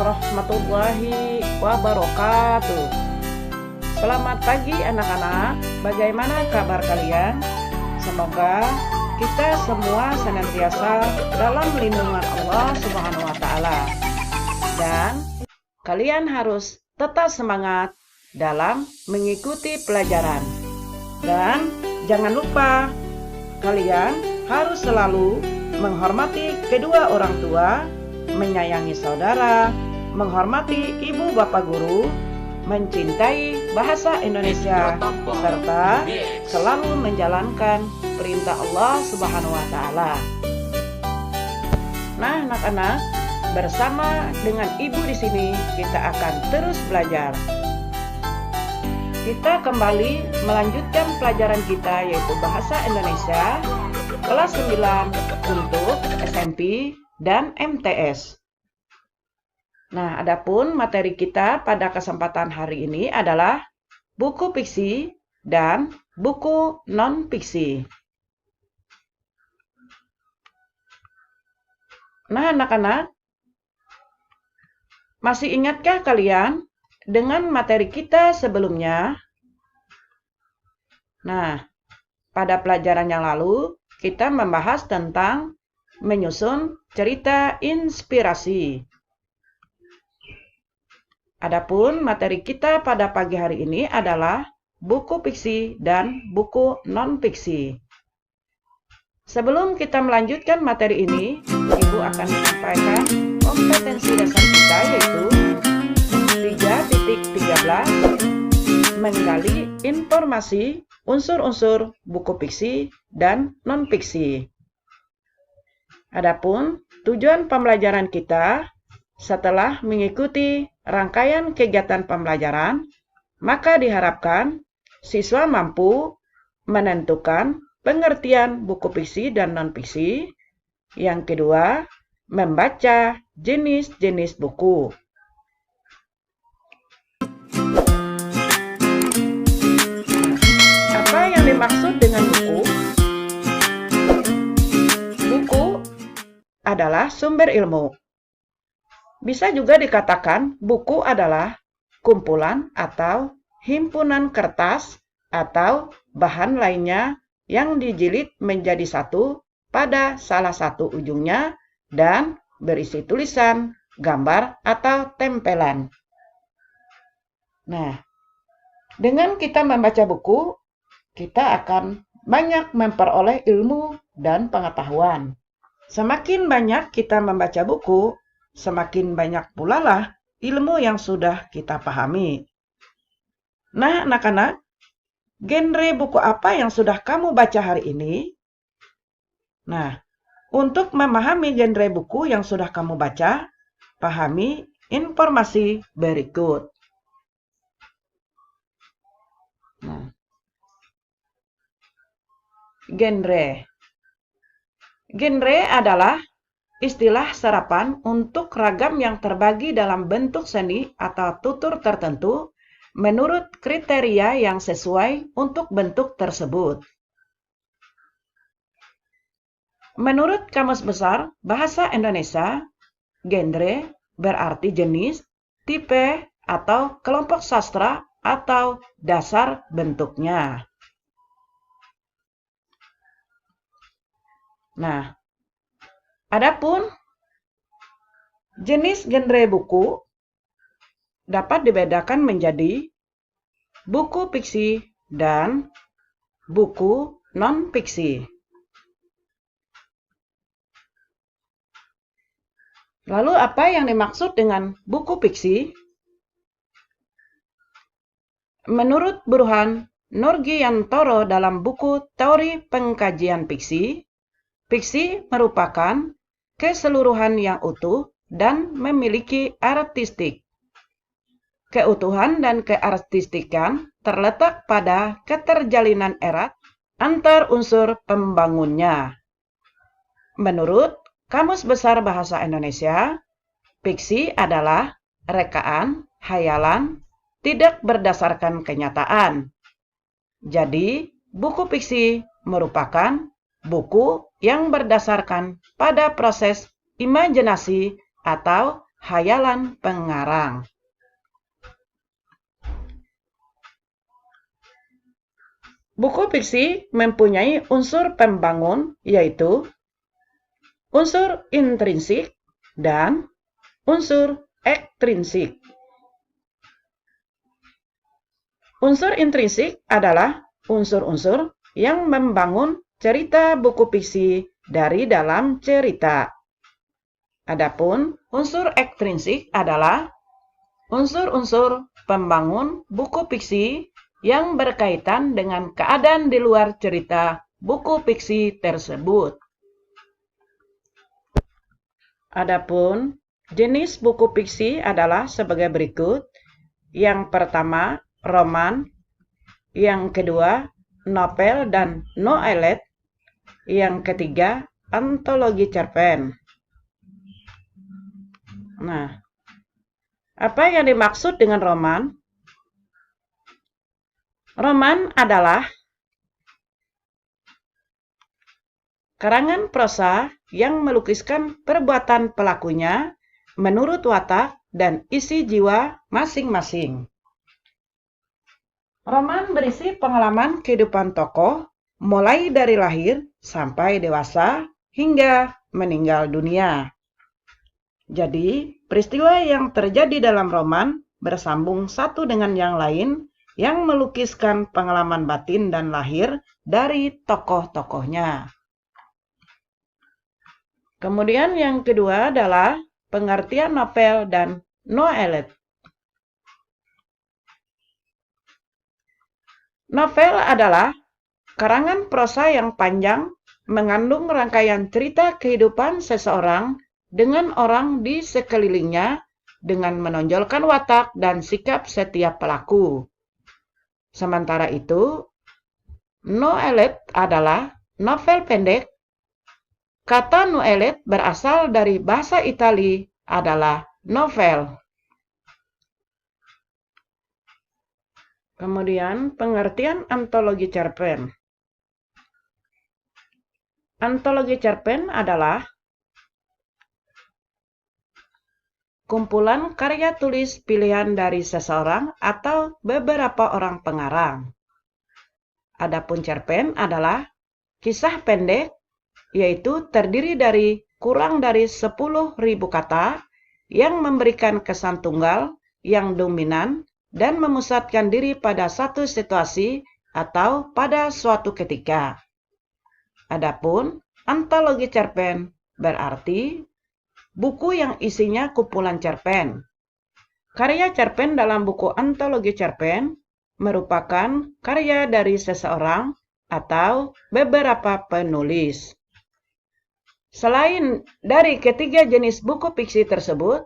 warahmatullahi wabarakatuh. Selamat pagi anak-anak, bagaimana kabar kalian? Semoga kita semua senantiasa dalam lindungan Allah Subhanahu wa Ta'ala, dan kalian harus tetap semangat dalam mengikuti pelajaran. Dan jangan lupa, kalian harus selalu menghormati kedua orang tua, menyayangi saudara, menghormati ibu bapak guru, mencintai bahasa Indonesia, serta selalu menjalankan perintah Allah Subhanahu wa Ta'ala. Nah, anak-anak, bersama dengan ibu di sini kita akan terus belajar. Kita kembali melanjutkan pelajaran kita, yaitu bahasa Indonesia kelas 9 untuk SMP dan MTS. Nah, adapun materi kita pada kesempatan hari ini adalah buku fiksi dan buku non-fiksi. Nah, anak-anak, masih ingatkah kalian dengan materi kita sebelumnya? Nah, pada pelajaran yang lalu, kita membahas tentang menyusun cerita inspirasi. Adapun materi kita pada pagi hari ini adalah buku fiksi dan buku non-fiksi. Sebelum kita melanjutkan materi ini, Ibu akan menyampaikan kompetensi dasar kita, yaitu 3.13 menggali informasi unsur-unsur buku fiksi dan non-fiksi. Adapun tujuan pembelajaran kita setelah mengikuti rangkaian kegiatan pembelajaran, maka diharapkan siswa mampu menentukan pengertian buku fiksi dan non-fiksi. Yang kedua, membaca jenis-jenis buku. Apa yang dimaksud dengan buku? Buku adalah sumber ilmu. Bisa juga dikatakan buku adalah kumpulan atau himpunan kertas atau bahan lainnya yang dijilid menjadi satu pada salah satu ujungnya dan berisi tulisan, gambar, atau tempelan. Nah, dengan kita membaca buku, kita akan banyak memperoleh ilmu dan pengetahuan. Semakin banyak kita membaca buku, semakin banyak pula lah ilmu yang sudah kita pahami. Nah, anak-anak, genre buku apa yang sudah kamu baca hari ini? Nah, untuk memahami genre buku yang sudah kamu baca, pahami informasi berikut. Nah, genre. Genre adalah istilah serapan untuk ragam yang terbagi dalam bentuk seni atau tutur tertentu menurut kriteria yang sesuai untuk bentuk tersebut. Menurut Kamus Besar Bahasa Indonesia, genre berarti jenis, tipe, atau kelompok sastra atau dasar bentuknya. Nah, adapun jenis genre buku dapat dibedakan menjadi buku fiksi dan buku non-fiksi. Lalu apa yang dimaksud dengan buku fiksi? Menurut Burhan Nurgiyantoro dalam buku Teori Pengkajian Fiksi, fiksi merupakan keseluruhan yang utuh dan memiliki artistik. Keutuhan dan keartistikan terletak pada keterjalinan erat antar unsur pembangunnya. Menurut Kamus Besar Bahasa Indonesia, fiksi adalah rekaan, hayalan, tidak berdasarkan kenyataan. Jadi, buku fiksi merupakan buku yang berdasarkan pada proses imajinasi atau hayalan pengarang. Buku fiksi mempunyai unsur pembangun, yaitu unsur intrinsik dan unsur ekstrinsik. Unsur intrinsik adalah unsur-unsur yang membangun cerita buku fiksi dari dalam cerita. Adapun unsur ekstrinsik adalah unsur-unsur pembangun buku fiksi yang berkaitan dengan keadaan di luar cerita buku fiksi tersebut. Adapun jenis buku fiksi adalah sebagai berikut. Yang pertama, roman. Yang kedua, novel dan noelet. Yang ketiga, antologi cerpen. Nah, apa yang dimaksud dengan roman? Roman adalah karangan prosa yang melukiskan perbuatan pelakunya menurut watak dan isi jiwa masing-masing. Roman berisi pengalaman kehidupan tokoh mulai dari lahir sampai dewasa hingga meninggal dunia. Jadi, peristiwa yang terjadi dalam roman bersambung satu dengan yang lain yang melukiskan pengalaman batin dan lahir dari tokoh-tokohnya. Kemudian yang kedua adalah pengertian novel dan noelet. Novel adalah karangan prosa yang panjang mengandung rangkaian cerita kehidupan seseorang dengan orang di sekelilingnya dengan menonjolkan watak dan sikap setiap pelaku. Sementara itu, noelet adalah novel pendek. Kata noelet berasal dari bahasa Italia adalah novel. Kemudian pengertian antologi cerpen. Antologi cerpen adalah kumpulan karya tulis pilihan dari seseorang atau beberapa orang pengarang. Adapun cerpen adalah kisah pendek, yaitu terdiri dari kurang dari 10.000 kata yang memberikan kesan tunggal yang dominan dan memusatkan diri pada satu situasi atau pada suatu ketika. Adapun antologi cerpen berarti buku yang isinya kumpulan cerpen. Karya cerpen dalam buku antologi cerpen merupakan karya dari seseorang atau beberapa penulis. Selain dari ketiga jenis buku fiksi tersebut,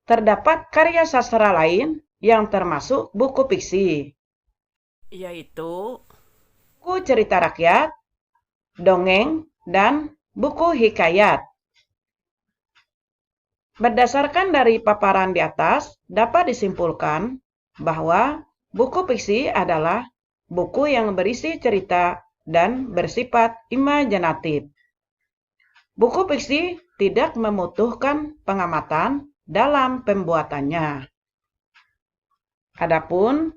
terdapat karya sastra lain yang termasuk buku fiksi, yaitu buku cerita rakyat, dongeng, dan buku hikayat. Berdasarkan dari paparan di atas, dapat disimpulkan bahwa buku fiksi adalah buku yang berisi cerita dan bersifat imajinatif. Buku fiksi tidak membutuhkan pengamatan dalam pembuatannya. Adapun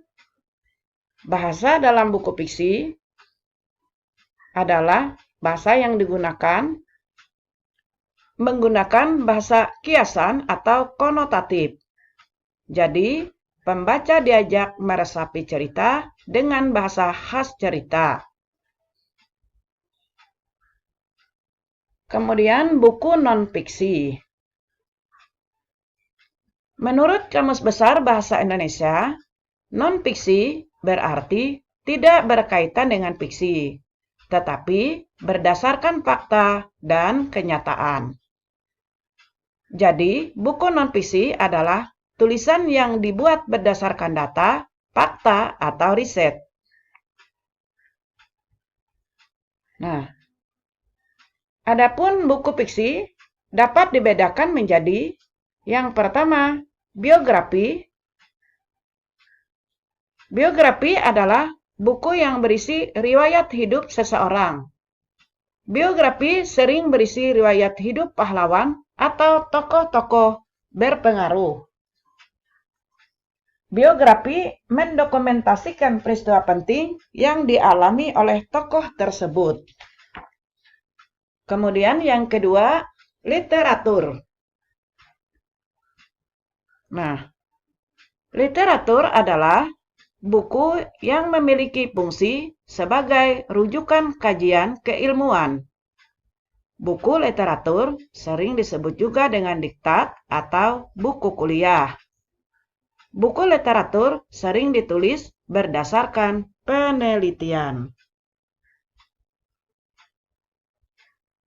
bahasa dalam buku fiksi adalah bahasa yang menggunakan bahasa kiasan atau konotatif. Jadi, pembaca diajak meresapi cerita dengan bahasa khas cerita. Kemudian buku non-fiksi. Menurut Kamus Besar Bahasa Indonesia, non-fiksi berarti tidak berkaitan dengan fiksi, tetapi berdasarkan fakta dan kenyataan. Jadi, buku non-fiksi adalah tulisan yang dibuat berdasarkan data, fakta, atau riset. Nah, adapun buku fiksi dapat dibedakan menjadi yang pertama, biografi. Biografi adalah buku yang berisi riwayat hidup seseorang. Biografi sering berisi riwayat hidup pahlawan atau tokoh-tokoh berpengaruh. Biografi mendokumentasikan peristiwa penting yang dialami oleh tokoh tersebut. Kemudian yang kedua, literatur. Nah, literatur adalah buku yang memiliki fungsi sebagai rujukan kajian keilmuan. Buku literatur sering disebut juga dengan diktat atau buku kuliah. Buku literatur sering ditulis berdasarkan penelitian.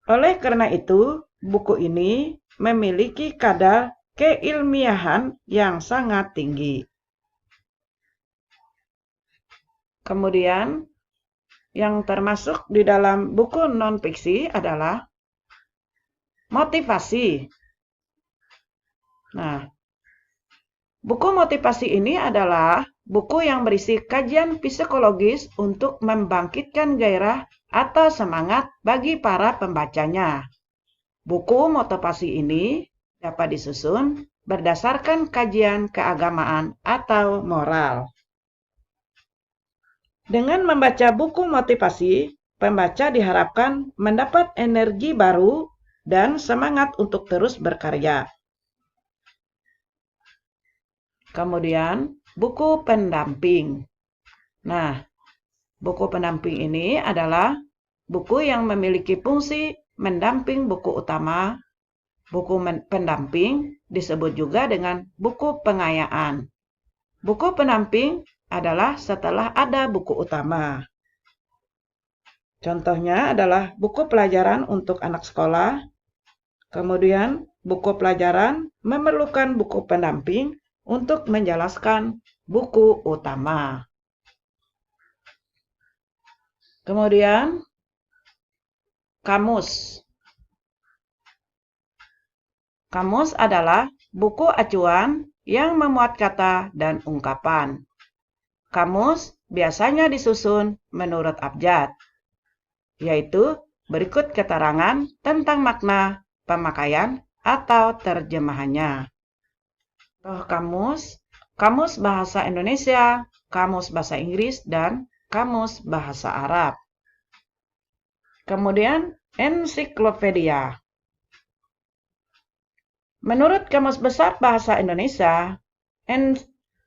Oleh karena itu, buku ini memiliki kadar keilmiahan yang sangat tinggi. Kemudian, yang termasuk di dalam buku non-fiksi adalah motivasi. Nah, buku motivasi ini adalah buku yang berisi kajian psikologis untuk membangkitkan gairah atau semangat bagi para pembacanya. Buku motivasi ini dapat disusun berdasarkan kajian keagamaan atau moral. Dengan membaca buku motivasi, pembaca diharapkan mendapat energi baru dan semangat untuk terus berkarya. Kemudian, buku pendamping. Nah, buku pendamping ini adalah buku yang memiliki fungsi mendamping buku utama. Buku pendamping disebut juga dengan buku pengayaan. Buku pendamping adalah setelah ada buku utama. Contohnya adalah buku pelajaran untuk anak sekolah. Kemudian, buku pelajaran memerlukan buku pendamping untuk menjelaskan buku utama. Kemudian, kamus. Kamus adalah buku acuan yang memuat kata dan ungkapan. Kamus biasanya disusun menurut abjad, yaitu berikut keterangan tentang makna, pemakaian, atau terjemahannya. Kamus, kamus bahasa Indonesia, kamus bahasa Inggris, dan kamus bahasa Arab. Kemudian, ensiklopedia. Menurut Kamus Besar Bahasa Indonesia,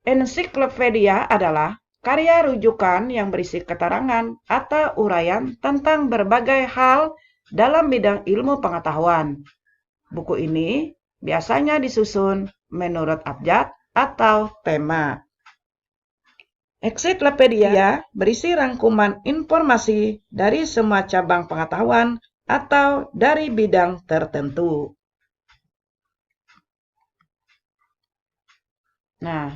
ensiklopedia adalah karya rujukan yang berisi keterangan atau uraian tentang berbagai hal dalam bidang ilmu pengetahuan. Buku ini biasanya disusun menurut abjad atau tema. Ensiklopedia berisi rangkuman informasi dari semua cabang pengetahuan atau dari bidang tertentu. Nah,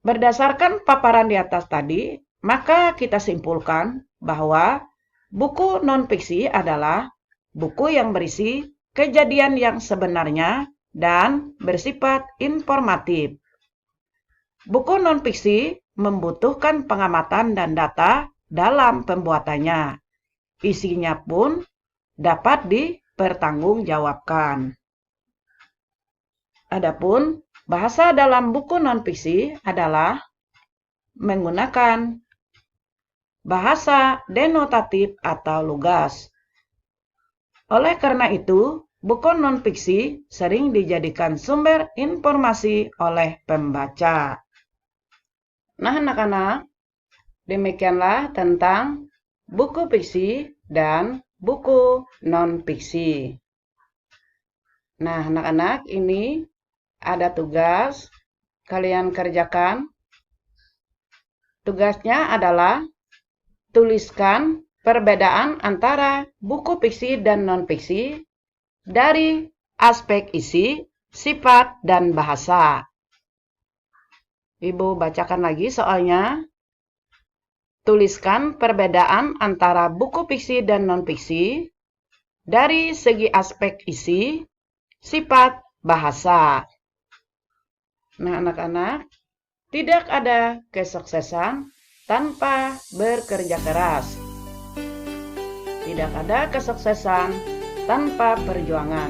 berdasarkan paparan di atas tadi, maka kita simpulkan bahwa buku non-fiksi adalah buku yang berisi kejadian yang sebenarnya dan bersifat informatif. Buku non-fiksi membutuhkan pengamatan dan data dalam pembuatannya. Isinya pun dapat dipertanggungjawabkan. Adapun bahasa dalam buku non-fiksi adalah menggunakan bahasa denotatif atau lugas. Oleh karena itu, buku non-fiksi sering dijadikan sumber informasi oleh pembaca. Nah, anak-anak, demikianlah tentang buku fiksi dan buku non-fiksi. Nah, anak-anak, ini ada tugas, kalian kerjakan. Tugasnya adalah tuliskan perbedaan antara buku fiksi dan non-fiksi dari aspek isi, sifat, dan bahasa. Ibu bacakan lagi soalnya. Tuliskan perbedaan antara buku fiksi dan non-fiksi dari segi aspek isi, sifat, bahasa. Nah, anak-anak, tidak ada kesuksesan tanpa bekerja keras. Tidak ada kesuksesan tanpa perjuangan.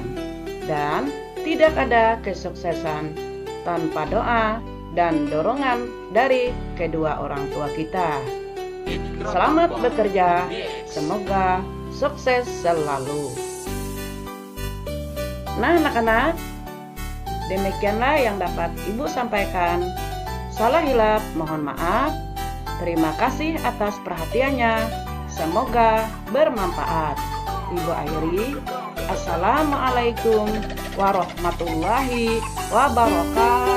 Dan Tidak ada kesuksesan tanpa doa dan dorongan dari kedua orang tua kita. Selamat bekerja, semoga sukses selalu. Nah anak-anak, demikianlah yang dapat Ibu sampaikan. Salah hilap mohon maaf. Terima kasih atas perhatiannya. Semoga bermanfaat. Ibu akhiri. Assalamualaikum warahmatullahi wabarakatuh.